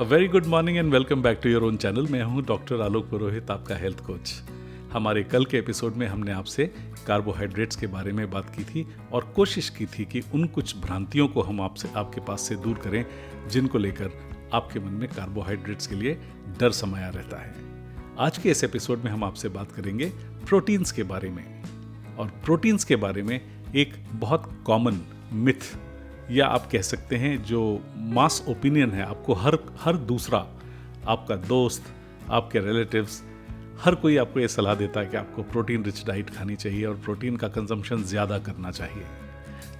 Very good morning and welcome back to your own channel. मैं हूं doctor आलोक पुरोहित, आपका health coach. हमारे कल के एपिसोड में हमने आपसे कार्बोहाइड्रेट्स के बारे में बात की थी और कोशिश की थी कि उन कुछ भ्रांतियों को हम आपके पास से दूर करें जिनको लेकर आपके मन में कार्बोहाइड्रेट्स के लिए डर समाया रहता है। आज के इस एपिसोड में हम आपसे बात करेंगे प्रोटीन्स के बारे में। और प्रोटीन्स के बारे में एक बहुत कॉमन मिथ या आप कह सकते हैं जो मास ओपिनियन है, आपको हर दूसरा, आपका दोस्त, आपके रिलेटिव्स, हर कोई आपको ये सलाह देता है कि आपको प्रोटीन रिच डाइट खानी चाहिए और प्रोटीन का कंजम्पशन ज़्यादा करना चाहिए।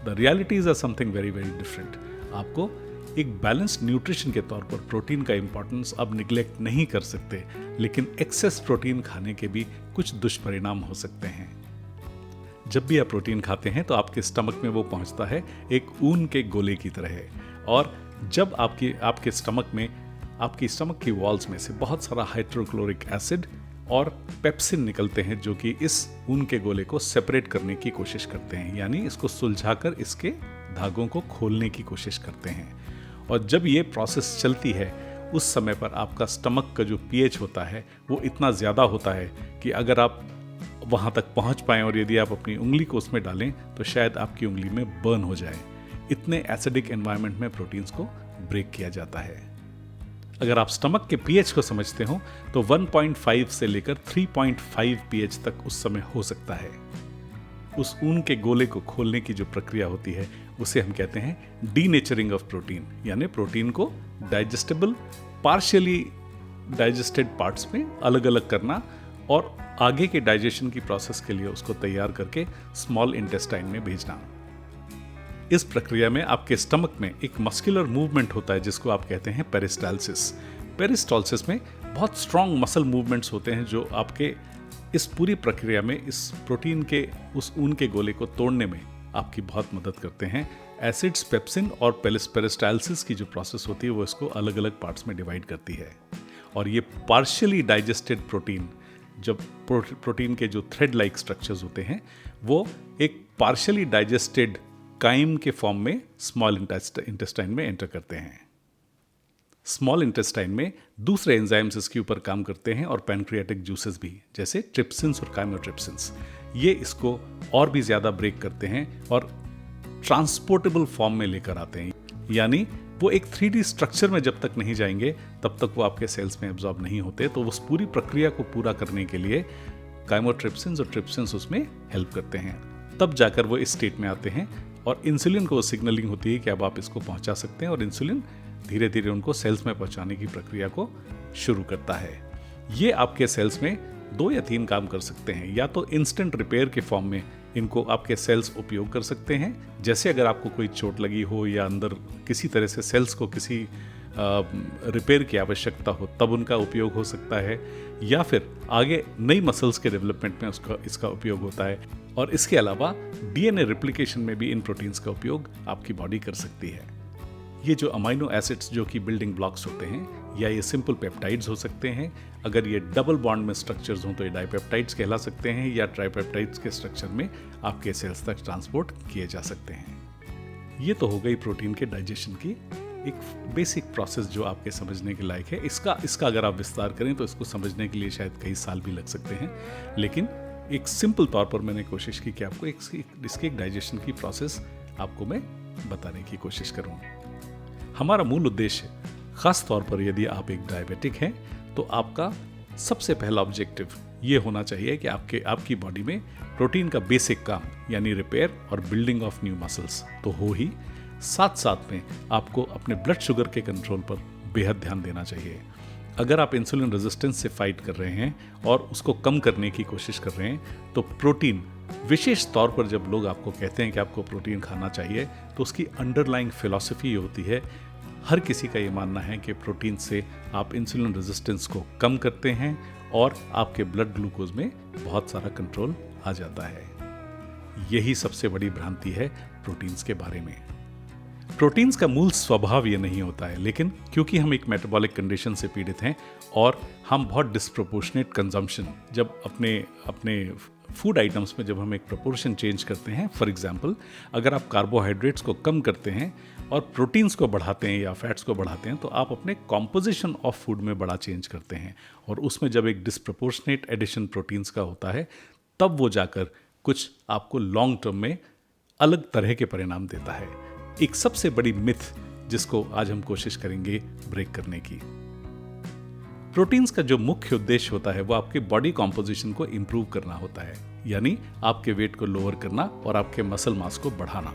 The realities are something very very different. आपको एक बैलेंस्ड न्यूट्रिशन के तौर पर प्रोटीन का इंपॉर्टेंस अब निगलेक्ट नहीं कर सकते, लेकिन एक्सेस प्रोटीन खाने के भी कुछ दुष्परिणाम हो सकते हैं। जब भी आप प्रोटीन खाते हैं तो आपके स्टमक में वो पहुंचता है एक ऊन के गोले की तरह है, और जब आपके स्टमक में, आपकी स्टमक की वॉल्स में से बहुत सारा हाइड्रोक्लोरिक एसिड और पेप्सिन निकलते हैं जो कि इस ऊन के गोले को सेपरेट करने की कोशिश करते हैं, यानी इसको सुलझाकर इसके धागों को खोलने की कोशिश करते हैं। और जब ये प्रोसेस चलती है उस समय पर आपका स्टमक का जो पीएच होता है वो इतना ज़्यादा होता है कि अगर आप वहाँ तक पहुँच पाएँ और यदि आप अपनी उंगली को उसमें डालें तो शायद आपकी उंगली में बर्न हो जाए। इतने एसिडिक एनवायरनमेंट में प्रोटीन्स को ब्रेक किया जाता है। अगर आप स्टमक के पीएच को समझते हो तो 1.5 से लेकर 3.5 पीएच तक उस समय हो सकता है। उस ऊन के गोले को खोलने की जो प्रक्रिया होती है उसे हम कहते हैं डीनेचरिंग ऑफ प्रोटीन, यानी प्रोटीन को डाइजेस्टेबल, पार्शियली डाइजेस्टेड पार्ट्स में अलग अलग करना और आगे के डाइजेशन की प्रोसेस के लिए उसको तैयार करके स्मॉल इंटेस्टाइन में भेजना। इस प्रक्रिया में आपके स्टमक में एक मस्कुलर मूवमेंट होता है जिसको आप कहते हैं पेरिस्टाल्सिस। पेरिस्टाल्सिस में बहुत स्ट्रॉन्ग मसल मूवमेंट्स होते हैं जो आपके इस पूरी प्रक्रिया में इस प्रोटीन के उस ऊन के गोले को तोड़ने में आपकी बहुत मदद करते हैं। एसिड्स, पेप्सिन और पेरिस्टाल्सिस की जो प्रोसेस होती है वो इसको अलग अलग पार्ट्स में डिवाइड करती है। और ये पार्शियली डाइजेस्टेड प्रोटीन, जब प्रोटीन के जो थ्रेड लाइक स्ट्रक्चर्स होते हैं वो एक पार्शियली डाइजेस्टेड काइम के फॉर्म में स्मॉल इंटेस्टाइन में एंटर करते हैं। स्मॉल इंटेस्टाइन में दूसरे एंजाइम्स इसके ऊपर काम करते हैं और पैनक्रियाटिक जूसेस भी, जैसे ट्रिप्सिन्स और काइमोट्रिप्सिन्स, ये इसको और भी ज़्यादा ब्रेक करते हैं और ट्रांसपोर्टेबल फॉर्म में लेकर आते हैं। यानी वो एक 3D स्ट्रक्चर में जब तक नहीं जाएंगे तब तक वो आपके सेल्स में एब्जॉर्ब नहीं होते। तो उस पूरी प्रक्रिया को पूरा करने के लिए काइमोट्रिप्सिन्स और ट्रिप्सिन्स उसमें हेल्प करते हैं। तब जाकर वो इस स्टेट में आते हैं और इंसुलिन को सिग्नलिंग होती है कि अब आप इसको पहुंचा सकते हैं, और इंसुलिन धीरे धीरे उनको सेल्स में पहुंचाने की प्रक्रिया को शुरू करता है। ये आपके सेल्स में 2 या 3 काम कर सकते हैं। या तो इंस्टेंट रिपेयर के फॉर्म में इनको आपके सेल्स उपयोग कर सकते हैं, जैसे अगर आपको कोई चोट लगी हो या अंदर किसी तरह से सेल्स को किसी रिपेयर की आवश्यकता हो तब उनका उपयोग हो सकता है, या फिर आगे नई मसल्स के डेवलपमेंट में इसका उपयोग होता है। और इसके अलावा डीएनए रिप्लिकेशन में भी इन प्रोटीन्स का उपयोग आपकी बॉडी कर सकती है। ये जो अमाइनो एसिड्स जो कि बिल्डिंग ब्लॉक्स होते हैं, या ये सिंपल पेप्टाइड्स हो सकते हैं, अगर ये डबल बॉन्ड में स्ट्रक्चर्स हों तो ये डाइपेप्टाइड्स कहला सकते हैं, या ट्राइपेप्टाइड्स के स्ट्रक्चर में आपके सेल्स तक ट्रांसपोर्ट किए जा सकते हैं। ये तो हो गई प्रोटीन के डाइजेशन की एक बेसिक प्रोसेस जो आपके समझने के लायक है। इसका अगर आप विस्तार करें तो इसको समझने के लिए शायद कई साल भी लग सकते हैं, लेकिन एक सिंपल तौर पर मैंने कोशिश की कि आपको इसकी एक डाइजेशन की प्रोसेस आपको मैं बताने की कोशिश करूँ। हमारा मूल उद्देश्य, खास तौर पर यदि आप एक डायबिटिक हैं तो आपका सबसे पहला ऑब्जेक्टिव ये होना चाहिए कि आपकी बॉडी में प्रोटीन का बेसिक काम यानी रिपेयर और बिल्डिंग ऑफ न्यू मसल्स तो हो ही, साथ साथ में आपको अपने ब्लड शुगर के कंट्रोल पर बेहद ध्यान देना चाहिए। अगर आप इंसुलिन रेजिस्टेंस से फाइट कर रहे हैं और उसको कम करने की कोशिश कर रहे हैं तो प्रोटीन, विशेष तौर पर जब लोग आपको कहते हैं कि आपको प्रोटीन खाना चाहिए तो उसकी अंडरलाइंग फिलॉसफी होती है, हर किसी का ये मानना है कि प्रोटीन से आप इंसुलिन रेजिस्टेंस को कम करते हैं और आपके ब्लड ग्लूकोज में बहुत सारा कंट्रोल आ जाता है। यही सबसे बड़ी भ्रांति है प्रोटीन्स के बारे में। प्रोटीन्स का मूल स्वभाव ये नहीं होता है, लेकिन क्योंकि हम एक मेटाबॉलिक कंडीशन से पीड़ित हैं और हम बहुत डिस्प्रोपोर्शनेट कंजम्पशन, जब अपने फूड आइटम्स में जब हम एक प्रोपोर्शन चेंज करते हैं, फॉर एग्जांपल अगर आप कार्बोहाइड्रेट्स को कम करते हैं और प्रोटीन्स को बढ़ाते हैं या फैट्स को बढ़ाते हैं तो आप अपने कॉम्पोजिशन ऑफ फूड में बड़ा चेंज करते हैं, और उसमें जब एक डिस्प्रपोर्शनेट एडिशन प्रोटीन्स का होता है तब वो जाकर कुछ आपको लॉन्ग टर्म में अलग तरह के परिणाम देता है। एक सबसे बड़ी मिथ जिसको आज हम कोशिश करेंगे ब्रेक करने की। प्रोटीन्स का जो मुख्य उद्देश्य होता है वो आपके बॉडी कॉम्पोजिशन को इंप्रूव करना होता है, यानी आपके वेट को लोअर करना और आपके मसल मास को बढ़ाना।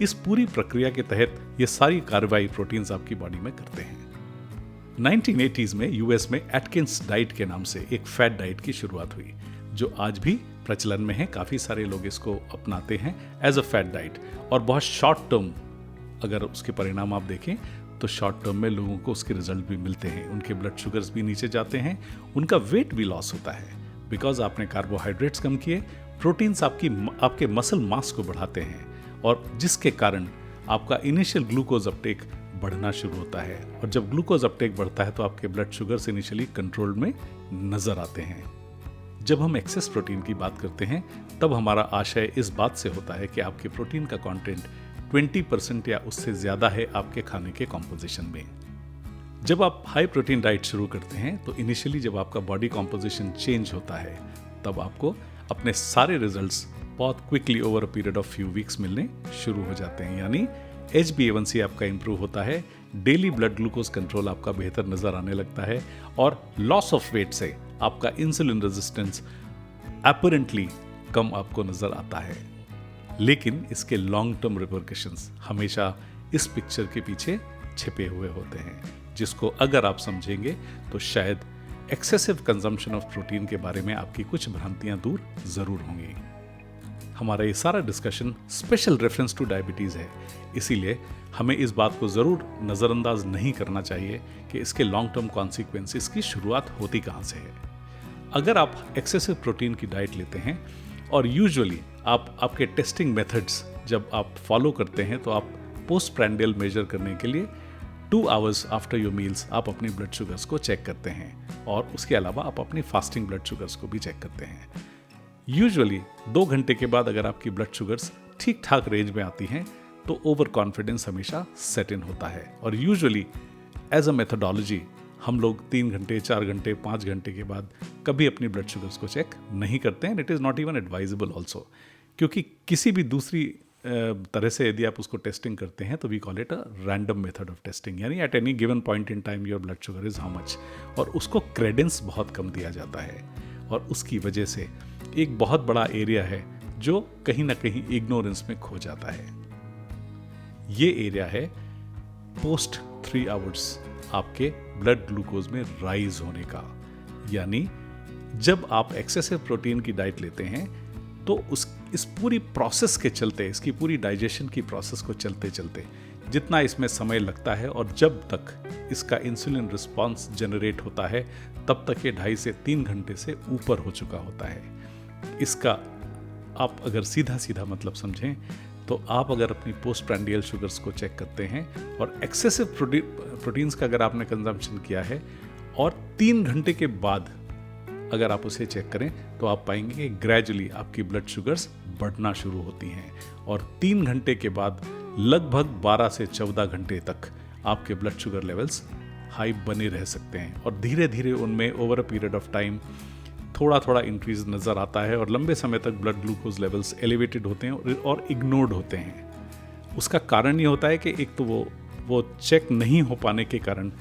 इस पूरी प्रक्रिया के तहत ये सारी कार्रवाई प्रोटीन्स आपकी बॉडी में करते हैं। 1980s में यूएस में एटकिंस डाइट के नाम से एक फैट डाइट की शुरुआत हुई, जो आज भी प्रचलन में है। काफ़ी सारे लोग इसको अपनाते हैं एज अ फैट डाइट, और बहुत शॉर्ट टर्म अगर उसके परिणाम आप देखें तो शॉर्ट टर्म में लोगों को उसके रिजल्ट भी मिलते हैं। उनके ब्लड शुगर्स भी नीचे जाते हैं, उनका वेट भी लॉस होता है, बिकॉज आपने कार्बोहाइड्रेट्स कम किए। प्रोटीन्स आपके मसल मास को बढ़ाते हैं, और जिसके कारण आपका इनिशियल ग्लूकोज अपटेक बढ़ना शुरू होता है, और जब ग्लूकोज अपटेक बढ़ता है तो आपके ब्लड शुगर्स इनिशियली कंट्रोल में नजर आते हैं। जब हम एक्सेस प्रोटीन की बात करते हैं तब हमारा आशय इस बात से होता है कि आपके प्रोटीन का कंटेंट 20% या उससे ज्यादा है आपके खाने के कॉम्पोजिशन में। जब आप हाई प्रोटीन डाइट शुरू करते हैं तो इनिशियली जब आपका बॉडी कॉम्पोजिशन चेंज होता है तब आपको अपने सारे रिजल्ट्स बहुत quickly over a period of few weeks मिलने शुरू हो जाते हैं, यानी HbA1c आपका इंप्रूव होता है, डेली ब्लड ग्लूकोज कंट्रोल आपका बेहतर नजर आने लगता है, और लॉस ऑफ वेट से आपका इंसुलिन रेजिस्टेंस अपरेंटली कम आपको नजर आता है। लेकिन इसके लॉन्ग टर्म रिपरकशंस हमेशा इस पिक्चर के पीछे छिपे हुए होते हैं, जिसको अगर आप समझेंगे तो शायद एक्सेसिव कंजम्पशन ऑफ प्रोटीन के बारे में आपकी कुछ भ्रांतियां दूर जरूर होंगी। हमारा ये सारा discussion special reference two diabetes है, इसीलिए हमें इस बात को ज़रूर नज़रअंदाज नहीं करना चाहिए कि इसके लॉन्ग टर्म कॉन्सिक्वेंसेस की शुरुआत होती कहाँ से है। अगर आप एक्सेसिव प्रोटीन की डाइट लेते हैं और यूजुअली आपके टेस्टिंग मेथड्स जब आप फॉलो करते हैं तो आप पोस्ट प्रैंडियल मेजर करने के लिए 2 आवर्स आफ्टर योर मील्स आप अपनी ब्लड शुगर्स को चेक करते हैं, और उसके अलावा आप अपनी फास्टिंग ब्लड शुगर्स को भी चेक करते हैं। यूजुअली 2 घंटे के बाद अगर आपकी ब्लड शुगर्स ठीक ठाक रेंज में आती हैं तो ओवर कॉन्फिडेंस हमेशा सेट इन होता है, और यूजुअली एज अ मेथोडोलॉजी हम लोग 3 घंटे 4 घंटे 5 घंटे के बाद कभी अपनी ब्लड शुगर्स को चेक नहीं करते हैं। It is not even advisable also, क्योंकि किसी भी दूसरी तरह से यदि आप उसको टेस्टिंग करते हैं तो we call it a random method of testing, यानी at any given point in time your blood sugar is how much, और उसको क्रेडेंस बहुत कम दिया जाता है, और उसकी वजह से एक बहुत बड़ा एरिया है जो कहीं ना कहीं इग्नोरेंस में खो जाता है। ये एरिया है पोस्ट 3 आवर्स आपके ब्लड ग्लूकोज में राइज होने का, यानी जब आप एक्सेसिव प्रोटीन की डाइट लेते हैं तो इस पूरी प्रोसेस के चलते, इसकी पूरी डाइजेशन की प्रोसेस को चलते चलते जितना इसमें समय लगता है, और जब तक इसका इंसुलिन रिस्पॉन्स जनरेट होता है तब तक ये 2.5 से 3 घंटे से ऊपर हो चुका होता है। इसका आप अगर सीधा सीधा मतलब समझें तो आप अगर अपनी पोस्ट प्रैंडियल शुगर्स को चेक करते हैं और एक्सेसिव प्रोटीन्स का अगर आपने कंजम्पशन किया है और 3 घंटे के बाद अगर आप उसे चेक करें तो आप पाएंगे कि ग्रेजुअली आपकी ब्लड शुगर्स बढ़ना शुरू होती हैं, और 3 घंटे के बाद लगभग 12 से 14 घंटे तक आपके ब्लड शुगर लेवल्स हाई बने रह सकते हैं, और धीरे धीरे उनमें over a period of time थोड़ा थोड़ा इंक्रीज नज़र आता है, और लंबे समय तक ब्लड ग्लूकोज लेवल्स एलिवेटेड होते हैं और इग्नोर्ड होते हैं। उसका कारण ये होता है कि एक तो वो चेक नहीं हो पाने के कारण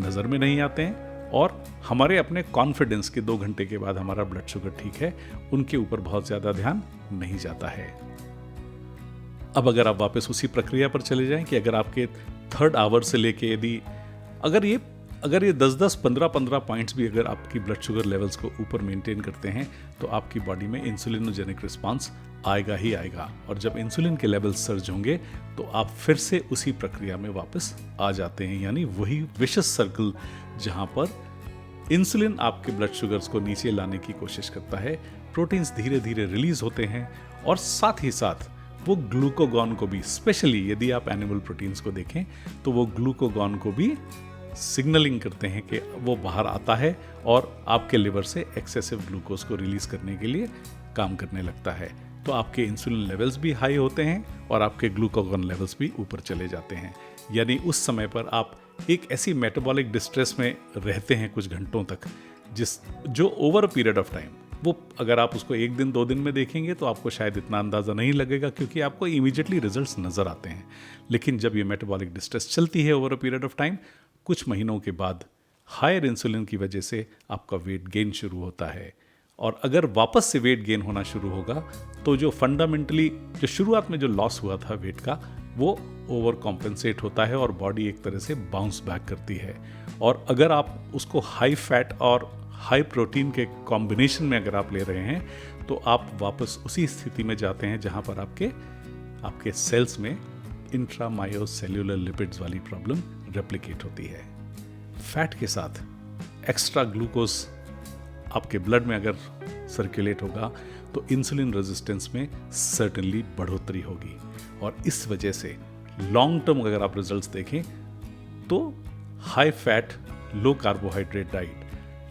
नज़र में नहीं आते हैं, और हमारे अपने कॉन्फिडेंस के 2 घंटे के बाद हमारा ब्लड शुगर ठीक है उनके ऊपर बहुत ज़्यादा ध्यान नहीं जाता है। अब अगर आप वापस उसी प्रक्रिया पर चले जाएं कि अगर आपके 3rd आवर से लेके यदि अगर ये 10-10, 15-15 पॉइंट्स भी अगर आपकी ब्लड शुगर लेवल्स को ऊपर मेंटेन करते हैं तो आपकी बॉडी में इंसुलिनोजेनिक रिस्पांस आएगा ही आएगा, और जब इंसुलिन के लेवल्स सर्ज होंगे तो आप फिर से उसी प्रक्रिया में वापस आ जाते हैं, यानी वही विशस सर्कल जहां पर इंसुलिन आपके ब्लड शुगर्स को नीचे लाने की कोशिश करता है, प्रोटीन्स धीरे धीरे रिलीज होते हैं, और साथ ही साथ वो ग्लूकोगॉन को भी, स्पेशली यदि आप एनिमल प्रोटीन्स को देखें तो वो ग्लूकोगॉन को भी सिग्नलिंग करते हैं कि वो बाहर आता है और आपके लिवर से एक्सेसिव ग्लूकोज को रिलीज करने के लिए काम करने लगता है, तो आपके इंसुलिन लेवल्स भी हाई होते हैं और आपके ग्लूकागॉन लेवल्स भी ऊपर चले जाते हैं। यानी उस समय पर आप एक ऐसी मेटाबॉलिक डिस्ट्रेस में रहते हैं कुछ घंटों तक, जो over a period of time, वो अगर आप उसको 1 दिन 2 दिन में देखेंगे तो आपको शायद इतना अंदाज़ा नहीं लगेगा, क्योंकि आपको इमीडिएटली रिजल्ट्स नज़र आते हैं। लेकिन जब ये मेटाबॉलिक डिस्ट्रेस चलती है over a period of time, कुछ महीनों के बाद हायर इंसुलिन की वजह से आपका वेट गेन शुरू होता है। और अगर वापस से वेट गेन होना शुरू होगा तो जो फंडामेंटली जो शुरुआत में जो लॉस हुआ था वेट का, वो ओवर कॉम्पेंसेट होता है और बॉडी एक तरह से बाउंस बैक करती है। और अगर आप उसको हाई फैट और हाई प्रोटीन के कॉम्बिनेशन में अगर आप ले रहे हैं तो आप वापस उसी स्थिति में जाते हैं जहां पर आपके सेल्स में इंट्रामायोसेल्युलर लिपिड्स वाली प्रॉब्लम रेप्लिकेट होती है। फैट के साथ एक्स्ट्रा ग्लूकोज आपके ब्लड में अगर सर्कुलेट होगा तो इंसुलिन रेजिस्टेंस में सर्टेनली बढ़ोतरी होगी। और इस वजह से लॉन्ग टर्म अगर आप रिजल्ट्स देखें तो high fat low carbohydrate diet,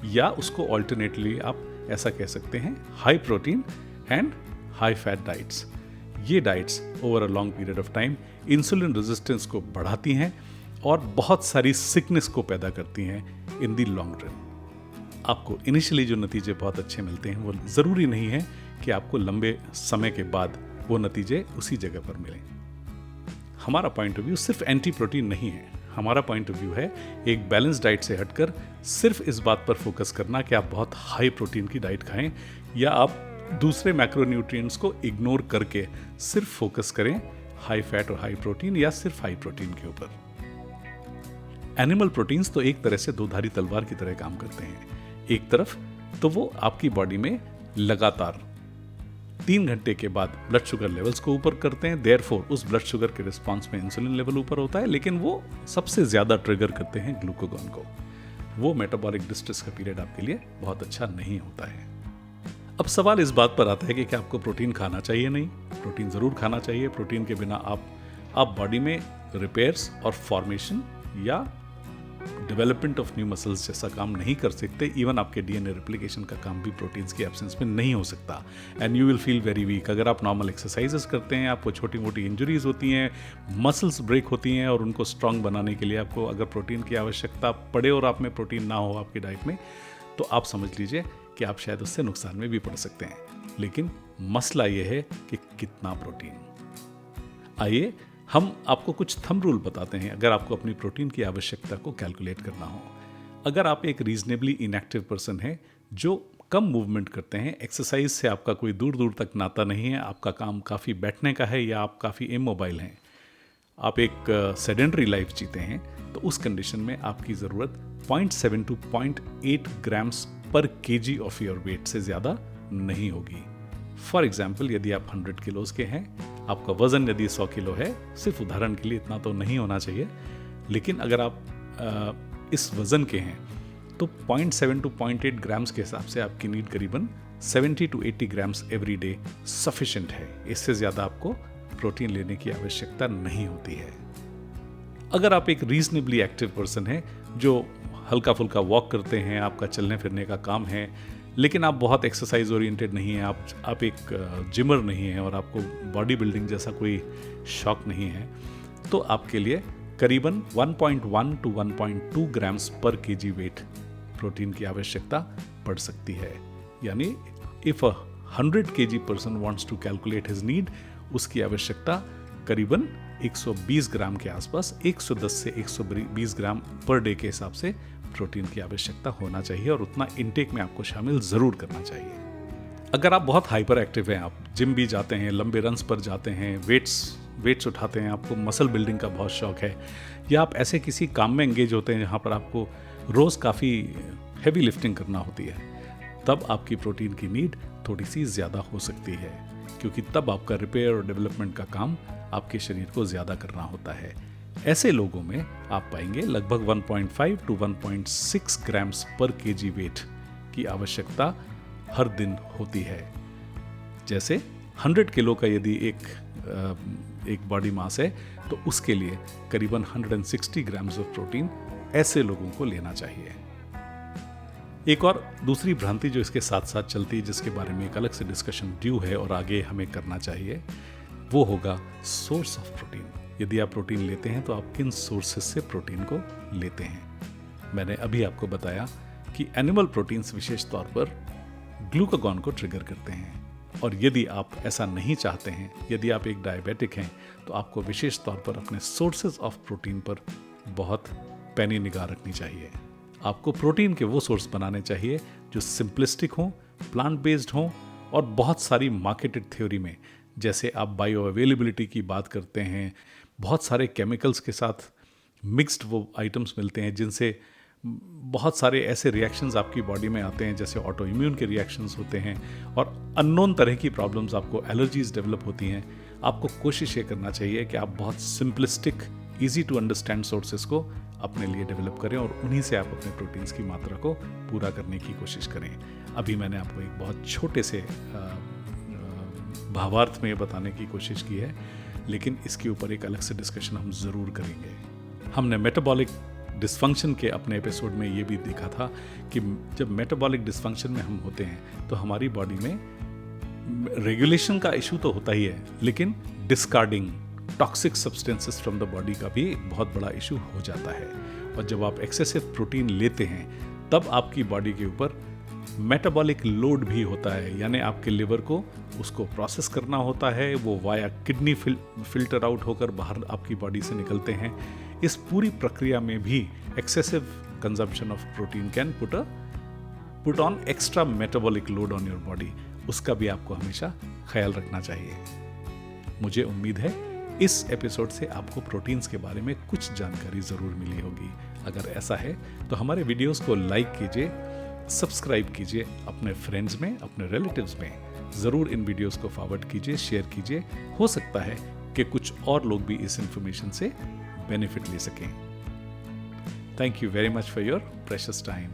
या उसको ऑल्टरनेटली आप ऐसा कह सकते हैं high protein and high fat diets, ये diets over a long period of time insulin resistance को बढ़ाती हैं और बहुत सारी सिकनेस को पैदा करती हैं इन दी लॉन्ग रन। आपको इनिशियली जो नतीजे बहुत अच्छे मिलते हैं वो ज़रूरी नहीं है कि आपको लंबे समय के बाद वो नतीजे उसी जगह पर मिलें। हमारा पॉइंट ऑफ व्यू सिर्फ एंटी प्रोटीन नहीं है, हमारा पॉइंट ऑफ व्यू है एक बैलेंस डाइट से हटकर सिर्फ इस बात पर फोकस करना कि आप बहुत हाई प्रोटीन की डाइट खाएं या आप दूसरे मैक्रोन्यूट्रिएंट्स को इग्नोर करके सिर्फ फोकस करें हाई फैट और हाई प्रोटीन या सिर्फ हाई प्रोटीन के ऊपर। एनिमल प्रोटीन्स तो एक तरह से दोधारी तलवार की तरह काम करते हैं। एक तरफ तो वो आपकी बॉडी में लगातार 3 घंटे के बाद ब्लड शुगर लेवल्स को ऊपर करते हैं, देयरफॉर उस ब्लड शुगर के रिस्पांस में इंसुलिन लेवल ऊपर होता है, लेकिन वो सबसे ज्यादा ट्रिगर करते हैं ग्लूकागॉन को। वो मेटाबॉलिक डिस्ट्रेस का पीरियड आपके लिए बहुत अच्छा नहीं होता है। अब सवाल इस बात पर आता है कि क्या आपको प्रोटीन खाना चाहिए? नहीं, प्रोटीन जरूर खाना चाहिए। प्रोटीन के बिना आप बॉडी में रिपेयर्स और फॉर्मेशन या डेवलपमेंट ऑफ न्यू मसल्स जैसा काम नहीं कर सकते। इवन आपके डीएनए रेप्लिकेशन का काम भी प्रोटीन्स की एब्सेंस में नहीं हो सकता। And you will feel very weak. अगर आप नॉर्मल एक्सरसाइजेस करते हैं, आपको छोटी मोटी इंजरीज होती हैं, मसल्स ब्रेक होती हैं, और उनको स्ट्रांग बनाने के लिए आपको अगर प्रोटीन की आवश्यकता पड़े और आप में प्रोटीन ना हो आपकी डाइट में, तो आप समझ लीजिए कि आप शायद उससे नुकसान में भी पड़ सकते हैं। लेकिन मसला ये है कि कितना प्रोटीन। आइए हम आपको कुछ थंब रूल बताते हैं अगर आपको अपनी प्रोटीन की आवश्यकता को कैलकुलेट करना हो। अगर आप एक रीजनेबली इनएक्टिव पर्सन हैं जो कम मूवमेंट करते हैं, एक्सरसाइज से आपका कोई दूर दूर तक नाता नहीं है, आपका काम काफ़ी बैठने का है या आप काफ़ी इमोबाइल हैं, आप एक सेडेंटरी लाइफ जीते हैं, तो उस कंडीशन में आपकी ज़रूरत 0.7 to 0.8 ग्राम्स पर केजी ऑफ योर वेट से ज़्यादा नहीं होगी। फॉर एग्जाम्पल, यदि आप 100 किलोज के हैं, आपका वजन यदि 100 किलो है, सिर्फ उदाहरण के लिए इतना तो नहीं होना चाहिए, लेकिन अगर आप इस वजन के हैं तो 0.7 to 0.8 ग्राम्स के हिसाब से आपकी नीड करीबन 70 to 80 grams every day sufficient है। इससे ज़्यादा आपको प्रोटीन लेने की आवश्यकता नहीं होती है। अगर आप एक रीजनेबली एक्टिव पर्सन हैं जो हल्का फुल्का वॉक करते हैं, आपका चलने फिरने का काम है, लेकिन आप बहुत एक्सरसाइज ओरिएंटेड नहीं हैं, आप एक जिमर नहीं हैं और आपको बॉडी बिल्डिंग जैसा कोई शौक नहीं है, तो आपके लिए करीबन 1.1 to 1.2 ग्राम्स पर केजी वेट प्रोटीन की आवश्यकता पड़ सकती है। यानी if 100 kg person wants to calculate his need, उसकी आवश्यकता करीबन 120 ग्राम के आसपास, 110 से 120 ग्राम पर डे के हिसाब से प्रोटीन की आवश्यकता होना चाहिए, और उतना इनटेक में आपको शामिल ज़रूर करना चाहिए। अगर आप बहुत हाइपर एक्टिव हैं, आप जिम भी जाते हैं, लंबे रन्स पर जाते हैं, वेट्स उठाते हैं, आपको मसल बिल्डिंग का बहुत शौक है, या आप ऐसे किसी काम में एंगेज होते हैं जहाँ पर आपको रोज़ काफ़ी हैवी लिफ्टिंग करना होती है, तब आपकी प्रोटीन की नीड थोड़ी सी ज़्यादा हो सकती है, क्योंकि तब आपका रिपेयर और डेवलपमेंट का काम आपके शरीर को ज़्यादा करना होता है। ऐसे लोगों में आप पाएंगे लगभग 1.5 to 1.6 ग्राम्स पर केजी वेट की आवश्यकता हर दिन होती है। जैसे 100 किलो का यदि एक बॉडी मास है, तो उसके लिए करीबन 160 ग्राम्स ऑफ प्रोटीन ऐसे लोगों को लेना चाहिए। एक और दूसरी भ्रांति जो इसके साथ साथ चलती है, जिसके बारे में एक अलग से डिस्कशन ड्यू है और आगे हमें करना चाहिए, वो होगा सोर्स ऑफ प्रोटीन। यदि आप प्रोटीन लेते हैं तो आप किन सोर्सेज से प्रोटीन को लेते हैं। मैंने अभी आपको बताया कि एनिमल प्रोटीन्स विशेष तौर पर ग्लूकागॉन को ट्रिगर करते हैं, और यदि आप ऐसा नहीं चाहते हैं, यदि आप एक डायबिटिक हैं, तो आपको विशेष तौर पर अपने सोर्सेज ऑफ प्रोटीन पर बहुत पैनी निगाह रखनी चाहिए। आपको प्रोटीन के वो सोर्स बनाने चाहिए जो सिंपलिस्टिक हों, प्लांट बेस्ड हों, और बहुत सारी मार्केटेड थ्योरी में, जैसे आप बायो अवेलेबिलिटी की बात करते हैं, बहुत सारे केमिकल्स के साथ मिक्स्ड वो आइटम्स मिलते हैं जिनसे बहुत सारे ऐसे रिएक्शंस आपकी बॉडी में आते हैं, जैसे ऑटो इम्यून के रिएक्शंस होते हैं और अननोन तरह की प्रॉब्लम्स, आपको एलर्जीज डेवलप होती हैं। आपको कोशिश ये करना चाहिए कि आप बहुत simplistic, easy to understand sources को अपने लिए डेवलप करें और उन्हीं से आप अपने प्रोटीन्स की मात्रा को पूरा करने की कोशिश करें। अभी मैंने आपको एक बहुत छोटे से भावार्थ में बताने की कोशिश की है, लेकिन इसके ऊपर एक अलग से डिस्कशन हम ज़रूर करेंगे। हमने मेटाबॉलिक डिस्फंक्शन के अपने एपिसोड में ये भी देखा था कि जब मेटाबॉलिक डिस्फंक्शन में हम होते हैं तो हमारी बॉडी में रेगुलेशन का इशू तो होता ही है, लेकिन discarding toxic substances from the body का भी बहुत बड़ा इशू हो जाता है। और जब आप एक्सेसिव प्रोटीन लेते हैं तब आपकी बॉडी के ऊपर मेटाबॉलिक लोड भी होता है, यानी आपके लिवर को उसको प्रोसेस करना होता है, वो वाया किडनी फिल्टर आउट होकर बाहर आपकी बॉडी से निकलते हैं। इस पूरी प्रक्रिया में भी excessive consumption of protein can put on extra metabolic load on your body. उसका भी आपको हमेशा ख्याल रखना चाहिए। मुझे उम्मीद है इस एपिसोड से आपको प्रोटीन्स के बारे में कुछ जानकारी ज़रूर मिली होगी। अगर ऐसा है तो हमारे वीडियोस को लाइक कीजिए, सब्सक्राइब कीजिए, अपने फ्रेंड्स में, अपने रिलेटिव्स में ज़रूर इन वीडियोस को फॉरवर्ड कीजिए, शेयर कीजिए। हो सकता है कि कुछ और लोग भी इस इंफॉर्मेशन से बेनिफिट ले सकें। Thank you very much for your precious time.